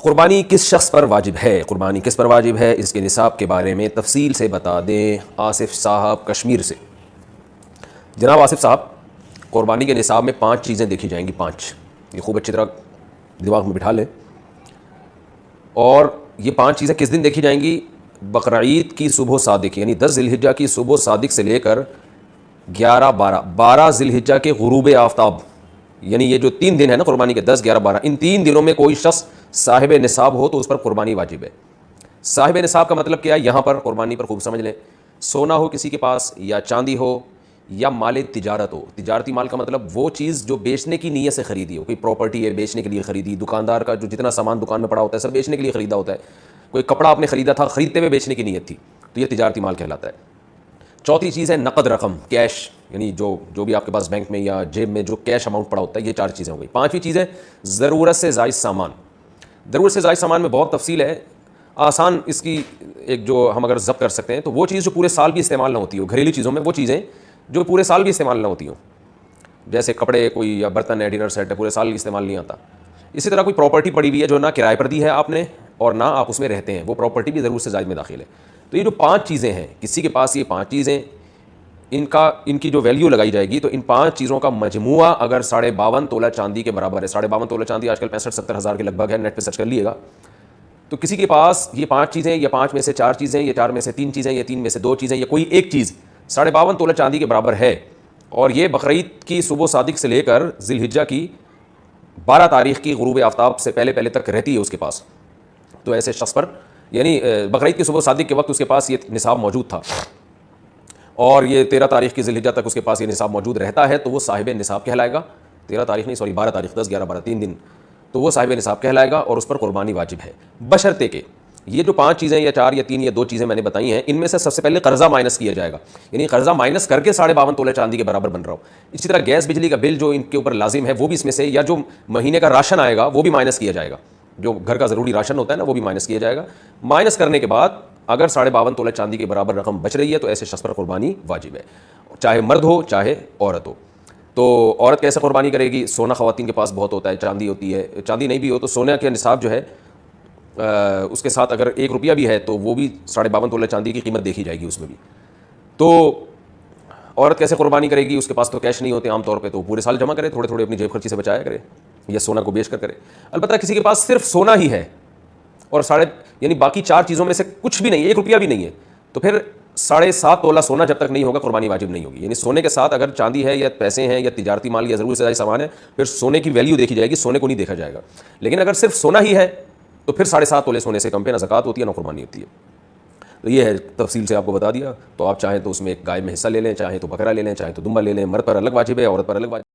कुर्बानी किस शख्स पर वाजिब है, कुर्बानी किस पर वाजिब है, इसके निसाब के बारे में तफसील से बता दें आसिफ साहब कश्मीर से। जनाब आसिफ साहब, कुर्बानी के निसाब में 5 चीज़ें देखी जाएंगी। 5, ये खूब अच्छी तरह दिमाग में बिठा लें। और ये 5 चीज़ें किस दिन देखी जाएंगी? बकरीद की सुबह सादिक यानी 10 ज़िलहिज्जा की सुबह सादिक से लेकर 12 ज़िलहिज्जा के गुरूब आफ्ताब, यानी ये जो 3 दिन है ना कुर्बानी के, 10, 11, 12, इन 3 दिनों में कोई शख्स साहिब निसाब हो तो उस पर कुर्बानी वाजिब है। साहिब निसाब का मतलब क्या है? यहाँ पर कुर्बानी पर खूब समझ लें। सोना हो किसी के पास, या चांदी हो, या माल तिजारत हो। तिजारती माल का मतलब वो चीज़ जो बेचने की नीयत से ख़रीदी हो। कोई प्रॉपर्टी है, बेचने के लिए ख़रीदी। दुकानदार का जो जितना सामान दुकान में पड़ा होता है सब बेचने के लिए ख़रीदा होता है। कोई कपड़ा आपने ख़रीदा था, ख़रीदते हुए बेचने की नीयत थी, तो ये तिजारती माल कहलाता है। चौथी चीज़ है नकद रकम, कैश, यानी जो भी आपके पास बैंक में या जेब में जो कैश अमाउंट पड़ा होता है। ये 4 चीज़ें हो गई। 5वीं चीज़ है ज़रूरत से ज़ायद सामान। ज़रूरत से ज़ायद सामान में बहुत तफसील है। आसान इसकी एक जो हम अगर ज़ब्त कर सकते हैं तो वो चीज़ जो पूरे साल भी इस्तेमाल ना होती हो। घरेलू चीज़ों में वो चीज़ें जो पूरे साल भी इस्तेमाल ना होती हो, जैसे कपड़े, कोई या बर्तन है, डिनर सेट है, पूरे साल इस्तेमाल नहीं आता। इसी तरह कोई प्रॉपर्टी पड़ी हुई है जो ना किराए पर दी है आपने और ना आप उसमें रहते हैं, वो प्रॉपर्टी भी ज़रूरत से ज़ायद में दाखिल है। तो ये जो 5 चीज़ें हैं, किसी के पास ये 5 चीज़ें, इनकी जो वैल्यू लगाई जाएगी तो इन 5 चीज़ों का मजमुआ अगर 52.5 तोला चांदी के बराबर है। 52.5 तोला चांदी आजकल 65-70 हज़ार के लगभग है, नेट पे सर्च कर लीजिएगा। तो किसी के पास ये 5 चीज़ें, या 5 में से 4 चीज़ें, या 4 में से 3 चीज़ें, या 3 में से 2 चीज़ें, या कोई एक चीज़ 52.5 तोला चांदी के बराबर है, और ये बकरीद की सुबह सादिक से लेकर ज़िलहिज्जा की 12 तारीख़ की गुरूब आफ्ताब से पहले पहले तक रहती है उसके पास, तो ऐसे शख्स पर, यानी बकरीद की सुबह सादिक के वक्त उसके पास ये निसाब मौजूद था और ये 13 तारीख़ की ज़िलहिज्जा तक उसके पास ये निसाब मौजूद रहता है, तो वो साहिब निसाब कहलाएगा। 13 तारीख़ नहीं, सॉरी 12 तारीख़, 10, 11, 12, 3 दिन, तो वो साहिब निसाब कहलाएगा और उस पर कुर्बानी वाजिब है। बशर्ते के ये जो 5 चीज़ें, या 4 या 3 या 2 चीज़ें मैंने बताई हैं, इनमें से सबसे पहले कर्जा माइनस किया जाएगा, यानी कर्जा माइनस करके 52.5 तोले चांदी के बराबर बन रहा हो। इसी तरह गैस बिजली का बिल जो इनके ऊपर लाजिम है वो भी इसमें से, या जो महीने का राशन आएगा वो भी माइनस किया जाएगा। जो घर का ज़रूरी राशन होता है ना, वो भी माइनस किया जाएगा। माइनस करने के बाद अगर 52.5 तोले चांदी के बराबर रकम बच रही है तो ऐसे शख्स पर कुर्बानी वाजिब है, चाहे मर्द हो चाहे औरत हो। तो औरत कैसे कुर्बानी करेगी? सोना ख़वातीन के पास बहुत होता है, चांदी होती है। चांदी नहीं भी हो तो सोने के निसाब जो है उसके साथ अगर 1 रुपया भी है तो वो भी 52.5 तोले चांदी की कीमत देखी जाएगी उसमें भी। तो औरत कैसे कुर्बानी करेगी? उसके पास तो कैश नहीं होते आमतौर पे, तो पूरे साल जमा करे, थोड़े थोड़े अपनी जेब खर्ची से बचाया करे, या सोना को बेच कर करे। अलबत्ता किसी के पास सिर्फ सोना ही है और यानी बाकी 4 चीज़ों में से कुछ भी नहीं है, 1 रुपया भी नहीं है, तो फिर 7.5 तोला सोना जब तक नहीं होगा कुर्बानी वाजिब नहीं होगी। यानी सोने के साथ अगर चांदी है, या पैसे हैं, या तिजारती माल, या ज़रूरत से ज़्यादा सामान है, फिर सोने की वैल्यू देखी जाएगी, सोने को नहीं देखा जाएगा। लेकिन अगर सिर्फ सोना ही है तो फिर 7.5 तोले सोने से कम पे ना ज़कात होती है ना कुर्बानी होती है। तो ये है, तफसील से आपको बता दिया। तो आप चाहें तो उसमें एक गाय में हिस्सा ले लें, चाहें तो बकरा ले लें, चाहें तो दुम्बा ले लें। मर्द पर अलग वाजिब है, औरत पर अलग वाजिब।